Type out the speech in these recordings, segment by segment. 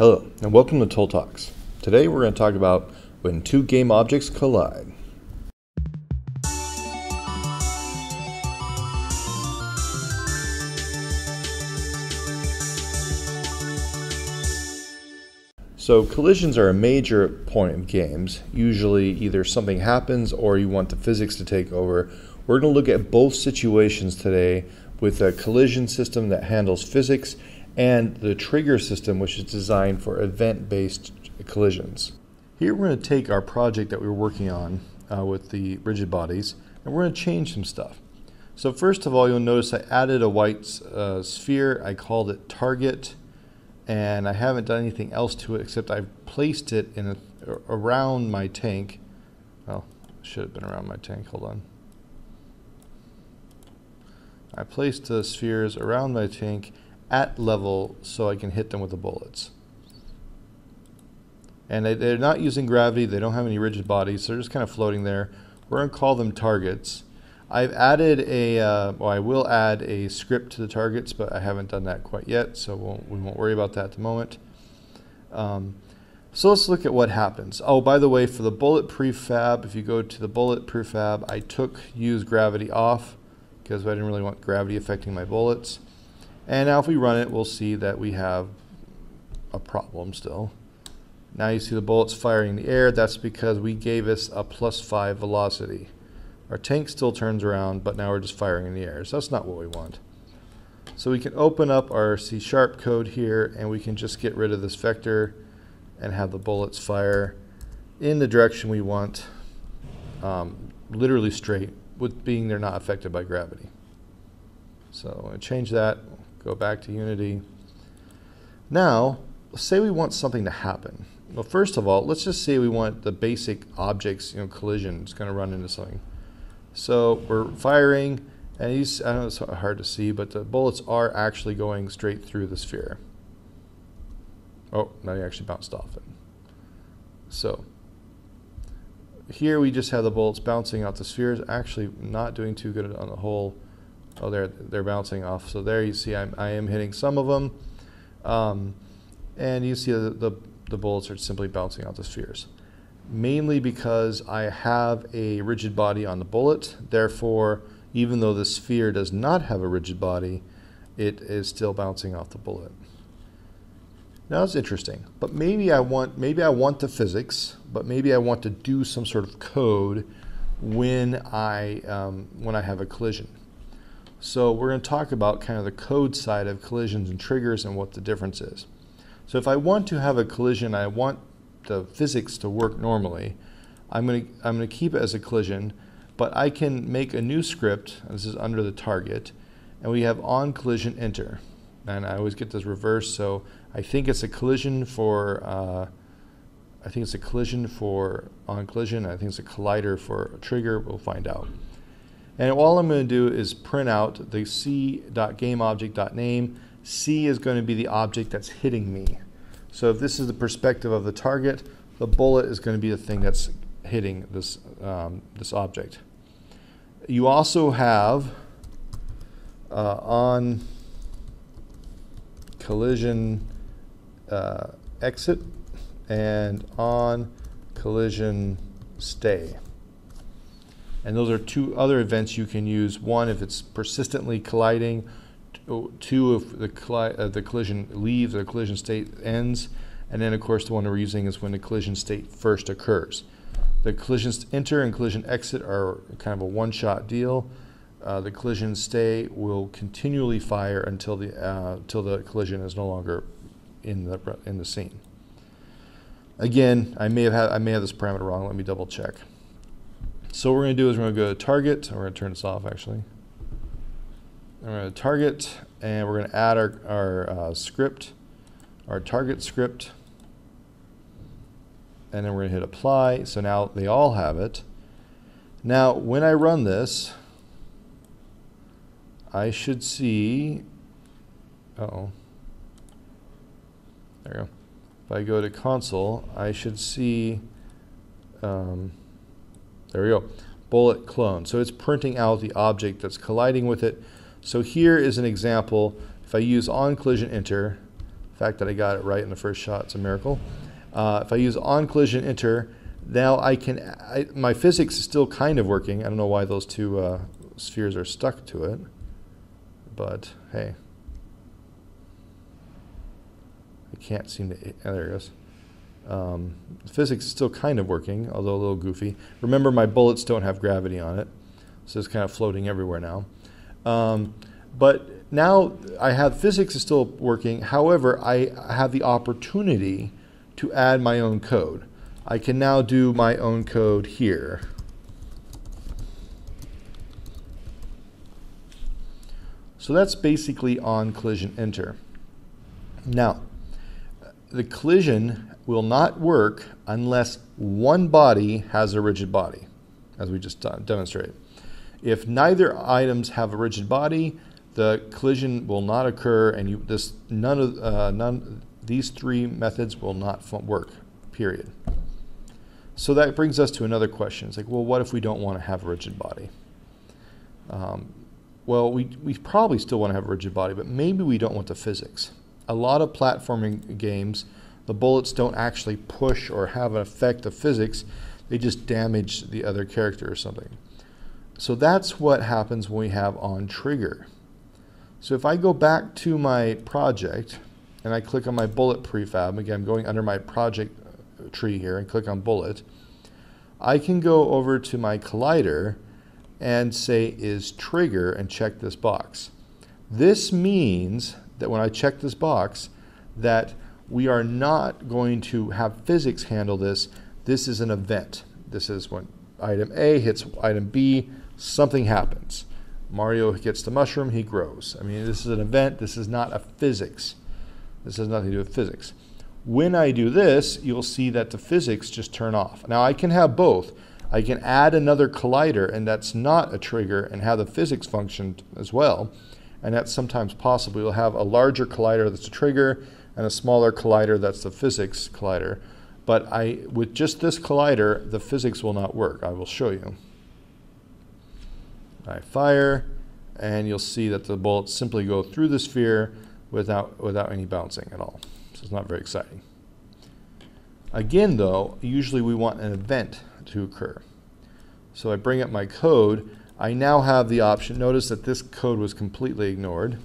Hello, and welcome to Towle Talks. Today we're going to talk about when two game objects collide. So collisions are a major point of games. Usually either something happens or you want the physics to take over. We're going to look at both situations today with a collision system that handles physics and the trigger system, which is designed for event-based collisions. Here we're going to take our project that we were working on with the rigid bodies, and we're going to change some stuff. So first of all, you'll notice I added a white sphere. I called it target, and I haven't done anything else to it except I've placed it in around my tank. Well, it should have been around my tank. Hold on. I placed the spheres around my tank at level so I can hit them with the bullets. And they're not using gravity, they don't have any rigid bodies, so they're just kind of floating there. We're going to call them targets. I've added I will add a script to the targets, but I haven't done that quite yet, so we won't worry about that at the moment. So let's look at what happens. Oh, by the way, for the bullet prefab, if you go to the bullet prefab, I took use gravity off because I didn't really want gravity affecting my bullets. And now if we run it, we'll see that we have a problem still. Now you see the bullets firing in the air. That's because we gave us a +5 velocity. Our tank still turns around, but now we're just firing in the air. So that's not what we want. So we can open up our C# code here, and we can just get rid of this vector and have the bullets fire in the direction we want, literally straight, with being they're not affected by gravity. So I'm going to change that. Go back to Unity. Now, let's say we want something to happen. Well, first of all, let's just say we want the basic objects, collision is going to run into something. So we're firing, and I know it's hard to see, but the bullets are actually going straight through the sphere. Oh, now they actually bounced off it. So here we just have the bullets bouncing out the spheres, actually not doing too good on the whole. Oh, they're bouncing off. So there you see I am hitting some of them. And you see the bullets are simply bouncing out the spheres. Mainly because I have a rigid body on the bullet. Therefore, even though the sphere does not have a rigid body, it is still bouncing off the bullet. Now it's interesting. But maybe I want the physics, but maybe I want to do some sort of code when I have a collision. So we're going to talk about kind of the code side of collisions and triggers and what the difference is. So if I want to have a collision, I want the physics to work normally, I'm going to keep it as a collision, but I can make a new script. This is under the target, and we have on collision enter. And I always get this reverse, so I think it's a collision for on collision. I think it's a collider for a trigger. We'll find out. And all I'm going to do is print out the c.gameObject.name. C is going to be the object that's hitting me. So if this is the perspective of the target, the bullet is going to be the thing that's hitting this, this object. You also have on collision exit and on collision stay. And those are two other events you can use. One, if it's persistently colliding. Two, if the collision leaves, the collision state ends. And then, of course, the one we're using is when the collision state first occurs. The collision enter and collision exit are kind of a one-shot deal. The collision stay will continually fire until the collision is no longer in the scene. Again, I may have this parameter wrong. Let me double check. So what we're going to do is we're going to go to target. We're going to turn this off actually. We're going to target, and we're going to add our script, our target script, and then we're going to hit apply. So now they all have it. Now when I run this, I should see, there we go. If I go to console, I should see, there we go, bullet clone. So it's printing out the object that's colliding with it. So here is an example. If I use on collision enter, fact that I got it right in the first shot, it's a miracle. If I use on collision enter, now my physics is still kind of working. I don't know why those two spheres are stuck to it, but hey. I can't seem to, there it goes. Physics is still kind of working, although a little goofy. Remember, my bullets don't have gravity on it, so it's kind of floating everywhere now. But now I have physics is still working. However, I have the opportunity to add my own code. I can now do my own code here. So that's basically on collision enter. Now, the collision will not work unless one body has a rigid body, as we just demonstrated. If neither items have a rigid body, the collision will not occur, and these three methods will not work, period. So that brings us to another question. It's like, well, what if we don't want to have a rigid body? Well, we probably still want to have a rigid body, but maybe we don't want the physics. A lot of platforming games, the bullets don't actually push or have an effect of physics. They just damage the other character or something. So that's what happens when we have on trigger. So if I go back to my project and I click on my bullet prefab, again, I'm going under my project tree here and click on bullet, I can go over to my collider and say is trigger and check this box. This means that when I check this box that we are not going to have physics handle this. This is an event. This is when item A hits item B, something happens. Mario gets the mushroom, he grows. I mean, this is an event. This is not a physics. This has nothing to do with physics. When I do this, you'll see that the physics just turn off. Now I can have both. I can add another collider, and that's not a trigger, and have the physics function as well. And that's sometimes possible. You'll have a larger collider that's a trigger and a smaller collider that's the physics collider. But with just this collider, the physics will not work. I will show you. I fire, and you'll see that the bullets simply go through the sphere without any bouncing at all. So it's not very exciting. Again, though, usually we want an event to occur. So I bring up my code. I now have the option. Notice that this code was completely ignored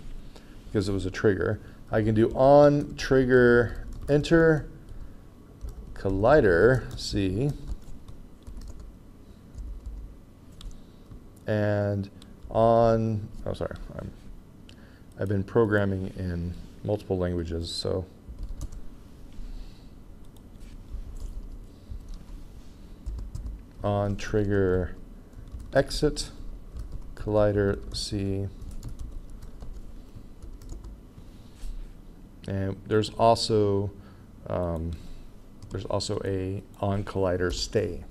because it was a trigger. I can do on trigger enter collider C and on, oh sorry, I've been programming in multiple languages, so on trigger exit collider C, and there's also a on collider stay.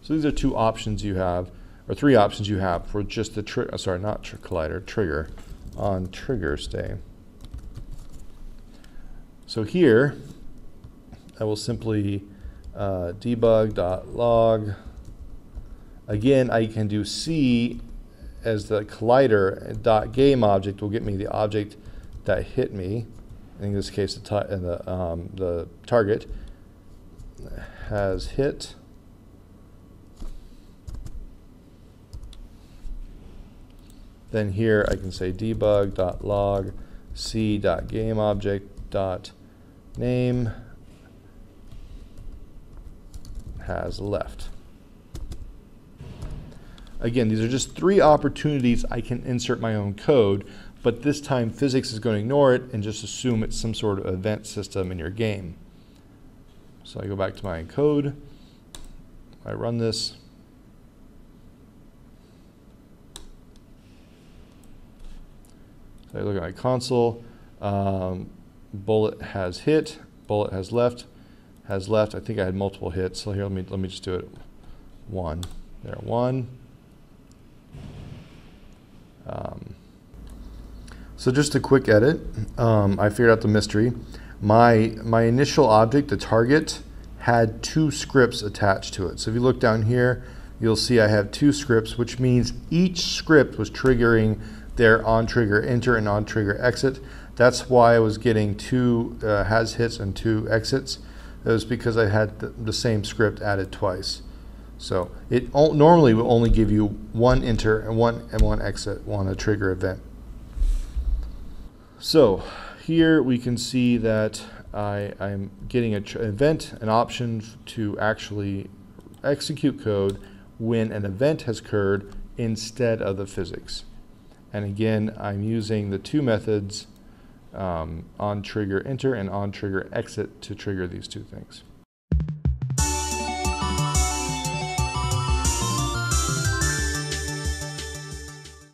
So these are two options you have, or three options you have for just the trigger on trigger stay. So here, I will simply debug.log. Again, I can do C as the collider. .game object will get me the object that hit me. In this case, the target has hit. Then here I can say debug.log c.gameObject.name has left. Again, these are just three opportunities I can insert my own code, but this time physics is going to ignore it and just assume it's some sort of event system in your game. So I go back to my code, I run this. So I look at my console, bullet has hit, bullet has left. I think I had multiple hits, so here let me just do it. One, there, one. So just a quick edit. I figured out the mystery. My initial object, the target, had two scripts attached to it. So if you look down here, you'll see I have 2 scripts, which means each script was triggering their on trigger enter and on trigger exit. That's why I was getting 2 has hits and 2 exits. That was because I had the same script added twice. So it normally will only give you 1 enter and one exit on a trigger event. So here we can see that I'm getting an event, an option to actually execute code when an event has occurred instead of the physics. And again, I'm using the 2 methods, on trigger enter and on trigger exit, to trigger these 2 things.